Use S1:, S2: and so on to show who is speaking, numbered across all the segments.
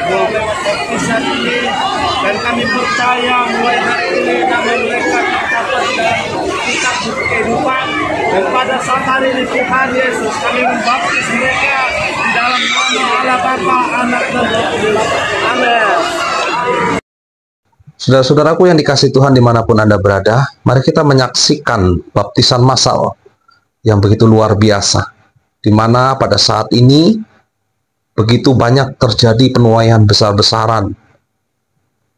S1: lewat baptisan ini, dan kami percaya mulai hari ini nama mereka tercatat dalam kitab kehidupan, dan pada saat hari ini Tuhan Yesus kami membaptis mereka di dalam nama Allah Bapa, Anak dan Roh Kudus. Amin.
S2: Saudara-saudaraku yang dikasihi Tuhan dimanapun Anda berada, mari kita menyaksikan baptisan massal yang begitu luar biasa, di mana pada saat ini begitu banyak terjadi penuaian besar-besaran,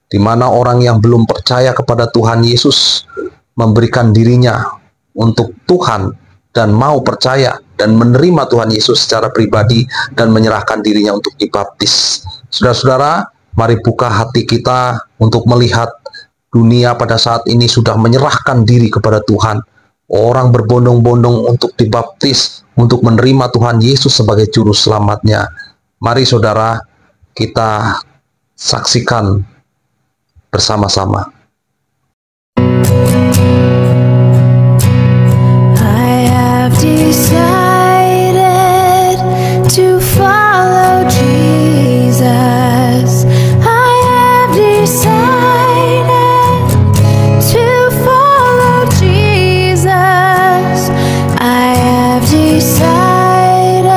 S2: di mana orang yang belum percaya kepada Tuhan Yesus memberikan dirinya untuk Tuhan dan mau percaya dan menerima Tuhan Yesus secara pribadi dan menyerahkan dirinya untuk dibaptis. Saudara-saudara, mari buka hati kita untuk melihat dunia pada saat ini sudah menyerahkan diri kepada Tuhan. Orang berbondong-bondong untuk dibaptis, untuk menerima Tuhan Yesus sebagai juru selamatnya. Mari saudara, kita saksikan bersama-sama.
S3: I have decided to follow Jesus. I have decided to follow Jesus. I have decided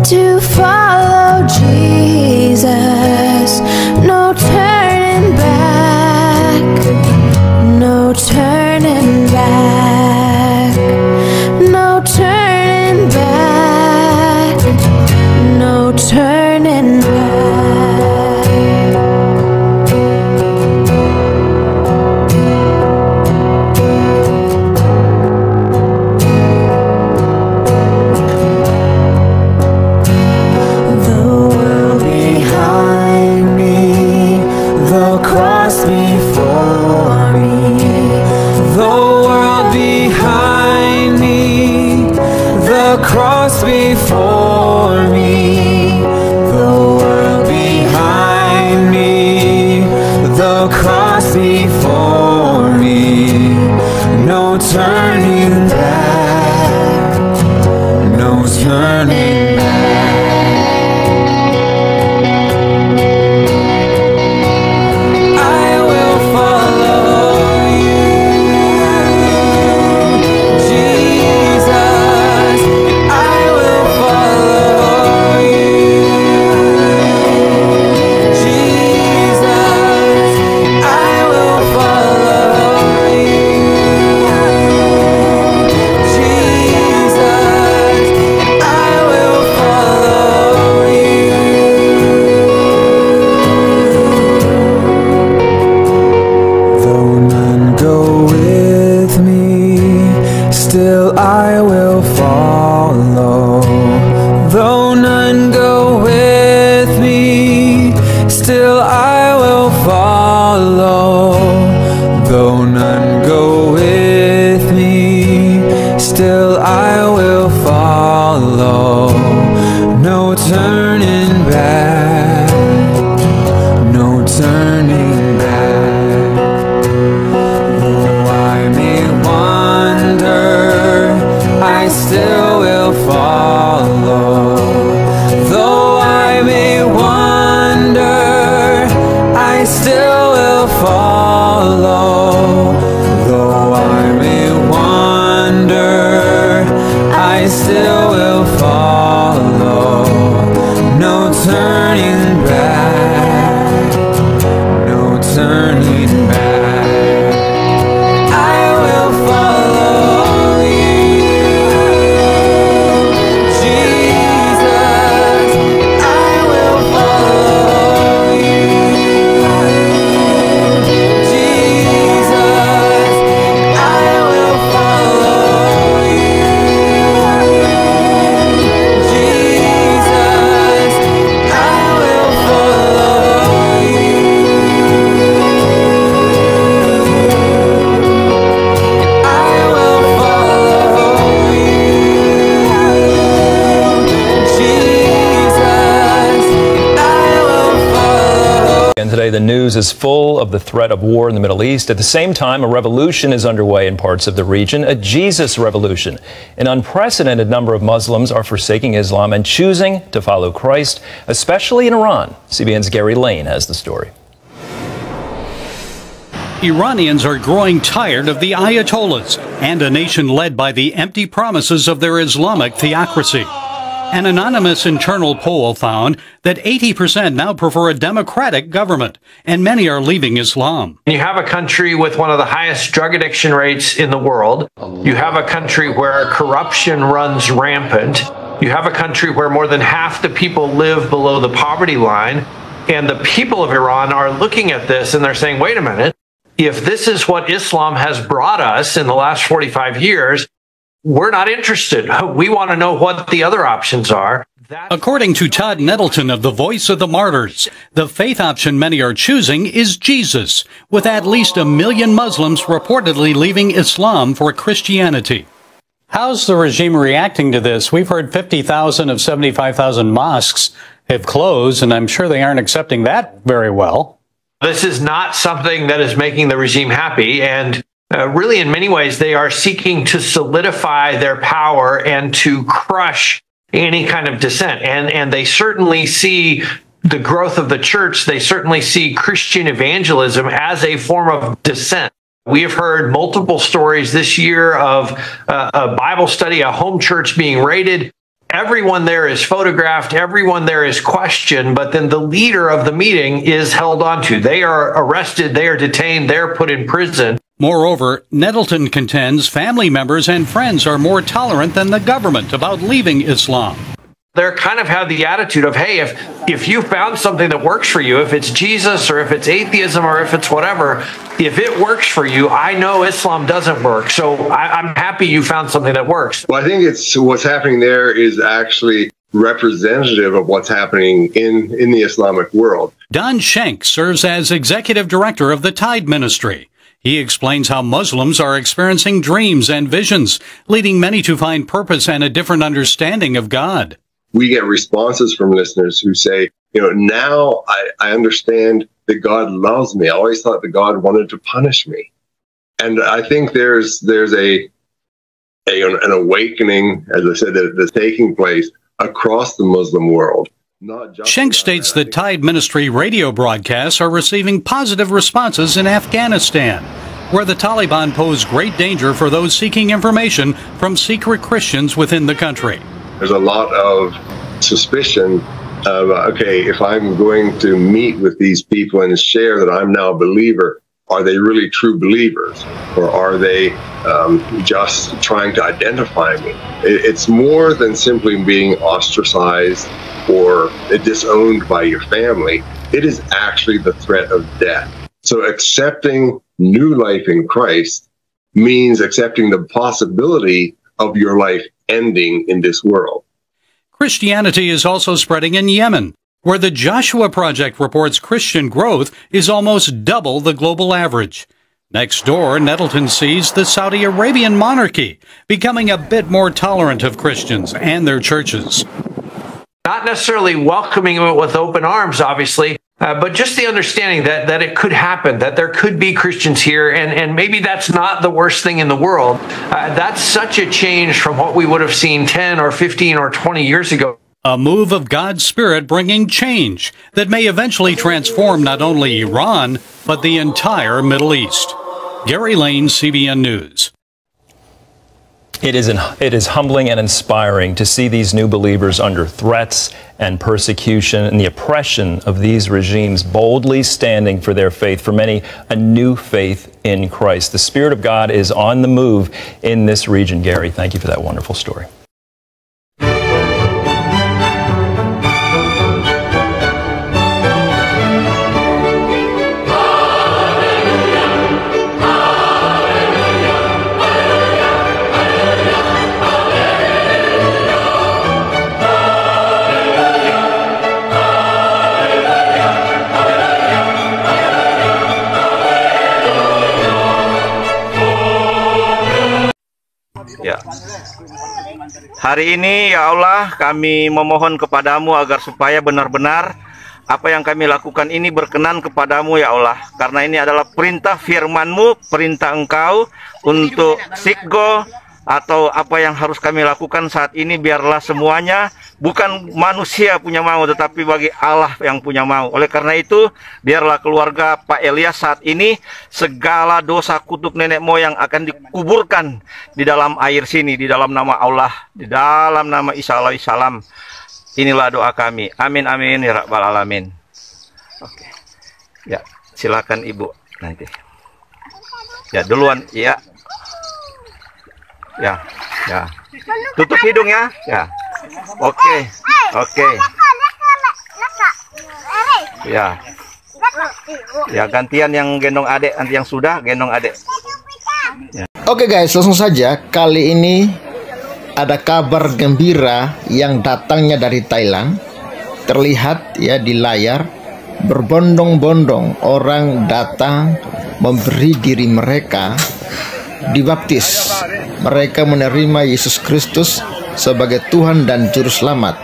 S3: to follow Jesus. No turning back. No turning back. No turning back. No turning back. The world behind me, the cross before me. The world behind me, the cross before me. The world behind me, the cross before me. No turning back, no turning back. I will follow you, Jesus. I will follow you, Jesus. I will follow you, Jesus. I will follow you. Though none go with me, still I will follow. Though none go with me, still I will follow. Though none go with me, still I will follow. No turning back, no turning back. Though I may wander, I still will follow. Though I may wander, I still will follow. Though I may wander, I still will follow. No turning back, no turning back. I will follow you, Jesus. I will follow you, Jesus. I will follow you.
S4: The news is full of the threat of war in the Middle East. At the same time, a revolution is underway in parts of the region, a Jesus revolution. An unprecedented number of Muslims are forsaking Islam and choosing to follow Christ, especially in Iran. CBN's Gary Lane has the story.
S5: Iranians are growing tired of the Ayatollahs and a nation led by the empty promises of their Islamic theocracy. An anonymous internal poll found that 80% now prefer a democratic government, and many are leaving Islam.
S6: You have a country with one of the highest drug addiction rates in the world. You have a country where corruption runs rampant. You have a country where more than half the people live below the poverty line. And the people of Iran are looking at this and they're saying, wait a minute, if this is what Islam has brought us in the last 45 years, we're not interested. We want to know what the other options are.
S5: According to Todd Nettleton of the Voice of the Martyrs, the faith option many are choosing is Jesus, with at least 1 million Muslims reportedly leaving Islam for Christianity. How's the regime reacting to this? We've heard 50,000 of 75,000 mosques have closed, and I'm sure they aren't accepting that very well.
S6: This is not something that is making the regime happy, and really, in many ways, they are seeking to solidify their power and to crush any kind of dissent. And they certainly see the growth of the church. They certainly see Christian evangelism as a form of dissent. We have heard multiple stories this year of a Bible study, a home church being raided. Everyone there is photographed, everyone there is questioned, but then the leader of the meeting is held onto. They are arrested, they are detained, they're put in prison.
S5: Moreover, Nettleton contends family members and friends are more tolerant than the government about leaving Islam.
S6: They're kind of have the attitude of, hey, if you found something that works for you, if it's Jesus or if it's atheism or if it's whatever, if it works for you, I know Islam doesn't work. So I'm happy you found something that works.
S7: Well, I think what's happening there is actually representative of what's happening in the Islamic world.
S5: Don Schenk serves as executive director of the Tide Ministry. He explains how Muslims are experiencing dreams and visions, leading many to find purpose and a different understanding of God.
S7: We get responses from listeners who say, now I understand that God loves me. I always thought that God wanted to punish me. And I think there's an awakening, as I said, that's taking place across the Muslim world.
S5: Schenk states that Tide Ministry radio broadcasts are receiving positive responses in Afghanistan, where the Taliban pose great danger for those seeking information from secret Christians within the country.
S7: There's a lot of suspicion of, okay, if I'm going to meet with these people and share that I'm now a believer, are they really true believers? Or are they just trying to identify me? It's more than simply being ostracized or disowned by your family. It is actually the threat of death. So accepting new life in Christ means accepting the possibility of your life ending in this world.
S5: Christianity is also spreading in Yemen, where the Joshua Project reports Christian growth is almost double the global average. Next door, Nettleton sees the Saudi Arabian monarchy becoming a bit more tolerant of Christians and their churches.
S6: Not necessarily welcoming it with open arms, obviously, but just the understanding that it could happen, that there could be Christians here, and maybe that's not the worst thing in the world. That's such a change from what we would have seen 10 or 15 or 20 years ago.
S5: A move of God's Spirit bringing change that may eventually transform not only Iran, but the entire Middle East. Gary Lane, CBN News.
S4: It is humbling and inspiring to see these new believers under threats and persecution and the oppression of these regimes boldly standing for their faith, for many a new faith in Christ. The Spirit of God is on the move in this region. Gary, thank you for that wonderful story.
S8: Ya. Hari ini ya Allah kami memohon kepadamu agar supaya benar-benar apa yang kami lakukan ini berkenan kepadamu ya Allah, karena ini adalah perintah firman-Mu, perintah Engkau untuk Sikgo, atau apa yang harus kami lakukan saat ini, biarlah semuanya bukan manusia punya mau, tetapi bagi Allah yang punya mau. Oleh karena itu, biarlah keluarga Pak Elias saat ini, segala dosa kutuk nenek moyang akan dikuburkan di dalam air sini, di dalam nama Allah, di dalam nama Isa alaihi salam. Inilah doa kami. Amin amin ya rabbal alamin. Oke. Ya, silakan Ibu nanti. Ya, duluan ya. Ya, ya. Tutup hidung ya. Ya. Oke. Oke. Ya. Ya, gantian yang gendong adek, nanti yang sudah gendong adek. Ya.
S9: Oke guys, langsung saja. Kali ini ada kabar gembira yang datangnya dari Thailand. Terlihat ya di layar, berbondong-bondong orang datang memberi diri mereka dibaptis. Mereka menerima Yesus Kristus sebagai Tuhan dan Juru Selamat.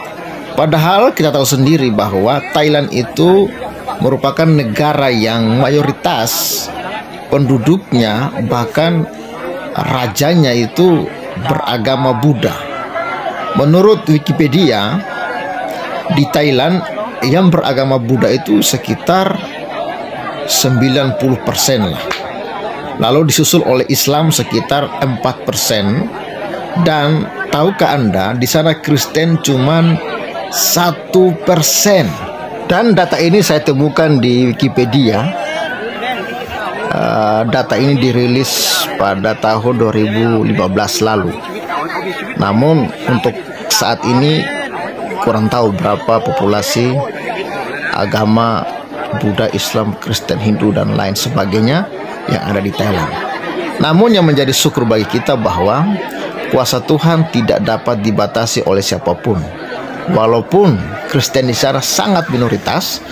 S9: Padahal kita tahu sendiri bahwa Thailand itu merupakan negara yang mayoritas penduduknya, bahkan rajanya itu beragama Buddha. Menurut Wikipedia, di Thailand yang beragama Buddha itu sekitar 90% lah. Lalu disusul oleh Islam sekitar 4%. Dan tahukah Anda, di sana Kristen cuman 1%. Dan data ini saya temukan di Wikipedia. Data ini dirilis pada tahun 2015 lalu. Namun untuk saat ini kurang tahu berapa populasi agama Buddha, Islam, Kristen, Hindu, dan lain sebagainya yang ada di Thailand. Namun yang menjadi syukur bagi kita bahwa kuasa Tuhan tidak dapat dibatasi oleh siapapun. Walaupun Kristen di sana sangat minoritas,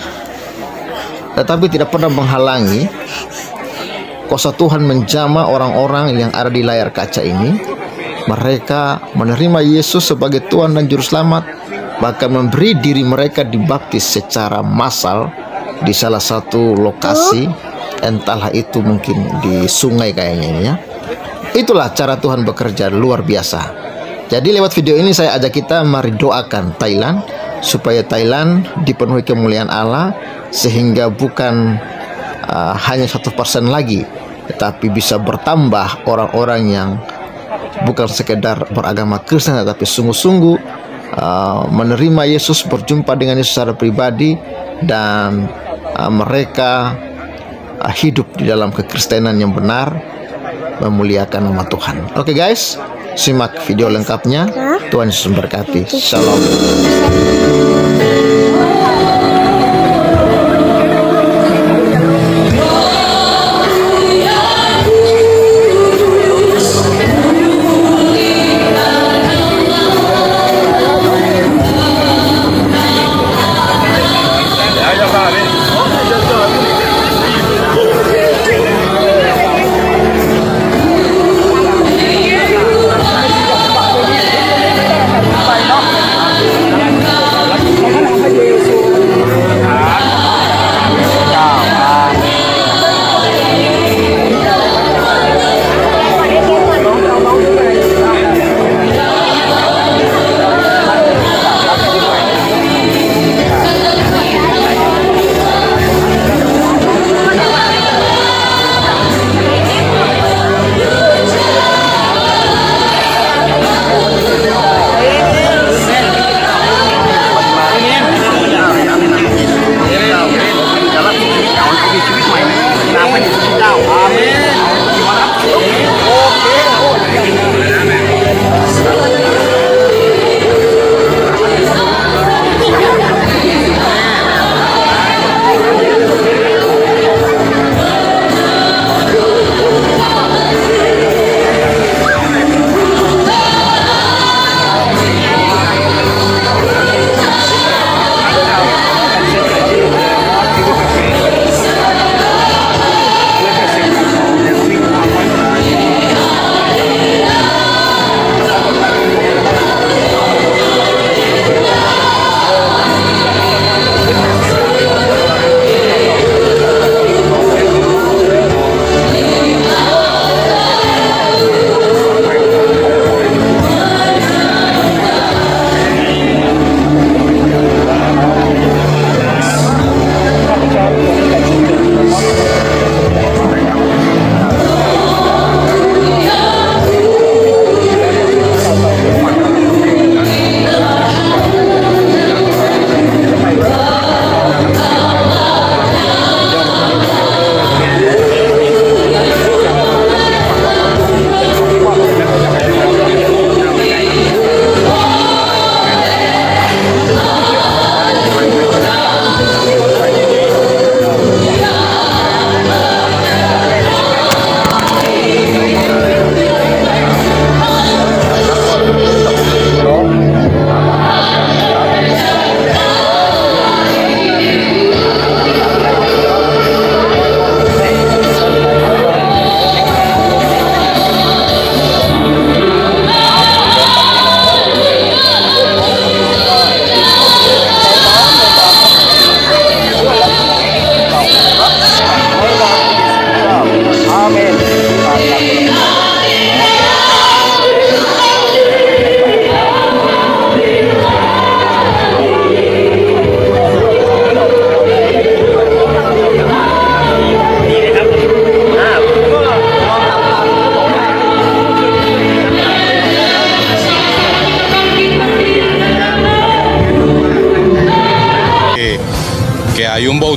S9: tetapi tidak pernah menghalangi kuasa Tuhan menjamah orang-orang yang ada di layar kaca ini. Mereka menerima Yesus sebagai Tuhan dan Juru Selamat, bahkan memberi diri mereka dibaptis secara massal di salah satu lokasi, entahlah itu mungkin di sungai kayaknya ini ya. Itulah cara Tuhan bekerja luar biasa. Jadi lewat video ini saya ajak kita mari doakan Thailand, supaya Thailand dipenuhi kemuliaan Allah, sehingga bukan hanya 1% lagi, tetapi bisa bertambah orang-orang yang bukan sekedar beragama Kristen, tetapi sungguh-sungguh menerima Yesus, berjumpa dengan Yesus secara pribadi, dan mereka hidup di dalam kekristenan yang benar, memuliakan nama Tuhan. Oke guys, simak video lengkapnya. Tuhan Yesus memberkati. Shalom.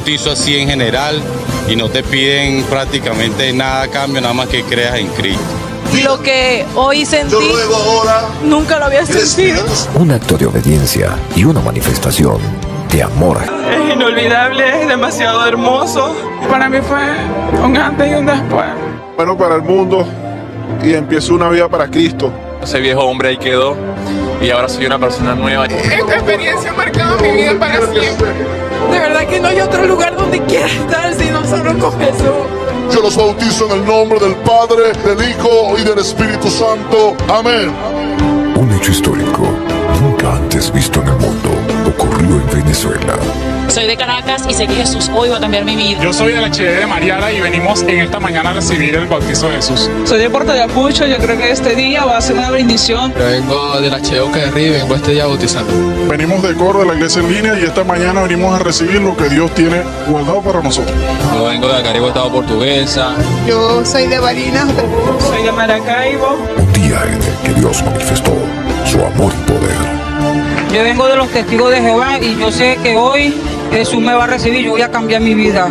S10: bautizo así en general y no te piden prácticamente nada a cambio, nada más que creas en Cristo.
S11: Lo que hoy sentí, nunca lo había sentido.
S12: Un acto de obediencia y una manifestación de amor.
S13: Es inolvidable, es demasiado hermoso. Para mí fue un antes y un después.
S14: Bueno, para el mundo, y empiezo una vida para Cristo.
S15: Ese viejo hombre ahí quedó y ahora soy una persona nueva.
S13: Esta experiencia ha marcado mi vida para siempre. De verdad que no hay otro lugar donde quiera estar sino solo con Jesús.
S16: Yo los bautizo en el nombre del Padre, del Hijo y del Espíritu Santo. Amén.
S12: Un hecho histórico, nunca antes visto en el mundo, ocurrió en Venezuela.
S17: Soy de Caracas y sé que Jesús hoy va a cambiar mi vida.
S18: Yo soy de la HD de Mariala y venimos en esta mañana a recibir el bautizo de Jesús.
S13: Soy de Puerto Ayacucho, yo creo que este día va a ser una bendición.
S19: Yo vengo de la HD UCR y vengo este día bautizando.
S14: Venimos de Coro, de la iglesia en línea, y esta mañana venimos a recibir lo que Dios tiene guardado para nosotros.
S19: Yo vengo de Caribe, Estado Portuguesa.
S13: Yo soy de Barinas. Soy de Maracaibo.
S12: Un día en el que Dios manifestó su amor y poder.
S13: Yo vengo de los testigos de Jehová y yo sé que hoy Jesús me va a recibir, yo voy a cambiar mi vida.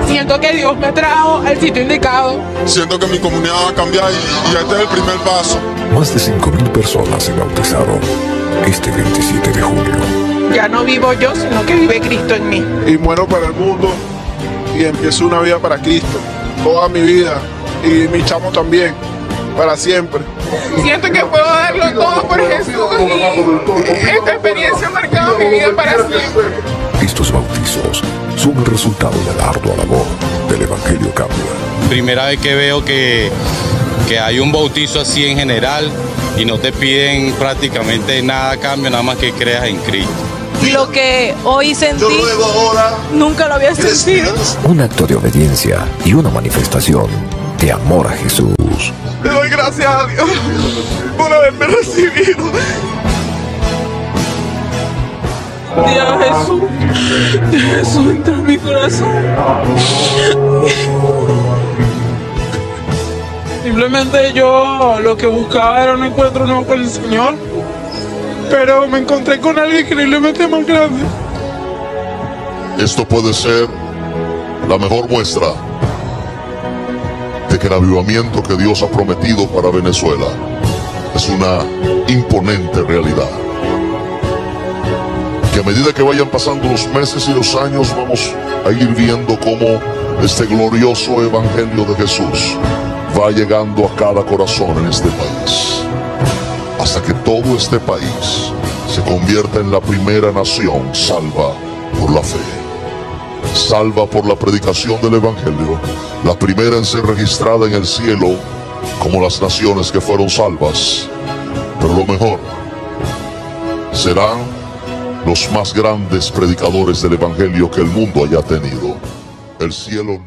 S13: Siento que Dios me trajo al sitio indicado.
S16: Siento que mi comunidad va a cambiar y este es el primer paso.
S12: Más de 5.000 personas se bautizaron este 27 de junio.
S13: Ya no vivo yo, sino que vive Cristo en mí.
S14: Y muero para el mundo y empiezo una vida para Cristo. Toda mi vida y mi chamo también, para siempre.
S13: Siento que puedo darlo todo por Jesús y esta experiencia ha marcado mi vida para siempre.
S12: Estos bautizos son el resultado de la ardua labor del Evangelio Cambia.
S10: Primera vez que veo que hay un bautizo así en general y no te piden prácticamente nada a cambio, nada más que creas en Cristo.
S11: Lo que hoy sentí, nunca lo había sentido.
S12: Un acto de obediencia y una manifestación de amor a Jesús.
S14: Le doy gracias a Dios por haberme recibido.
S13: Jesús entra en mi corazón. Simplemente yo lo que buscaba era un encuentro nuevo con el Señor, pero me encontré con alguien increíblemente más grande.
S16: Esto puede ser la mejor muestra de que el avivamiento que Dios ha prometido para Venezuela es una imponente realidad. Que a medida que vayan pasando los meses y los años vamos a ir viendo cómo este glorioso evangelio de Jesús va llegando a cada corazón en este país, hasta que todo este país se convierta en la primera nación salva por la fe, salva por la predicación del evangelio, la primera en ser registrada en el cielo como las naciones que fueron salvas. Pero lo mejor serán los más grandes predicadores del evangelio que el mundo haya tenido. El cielo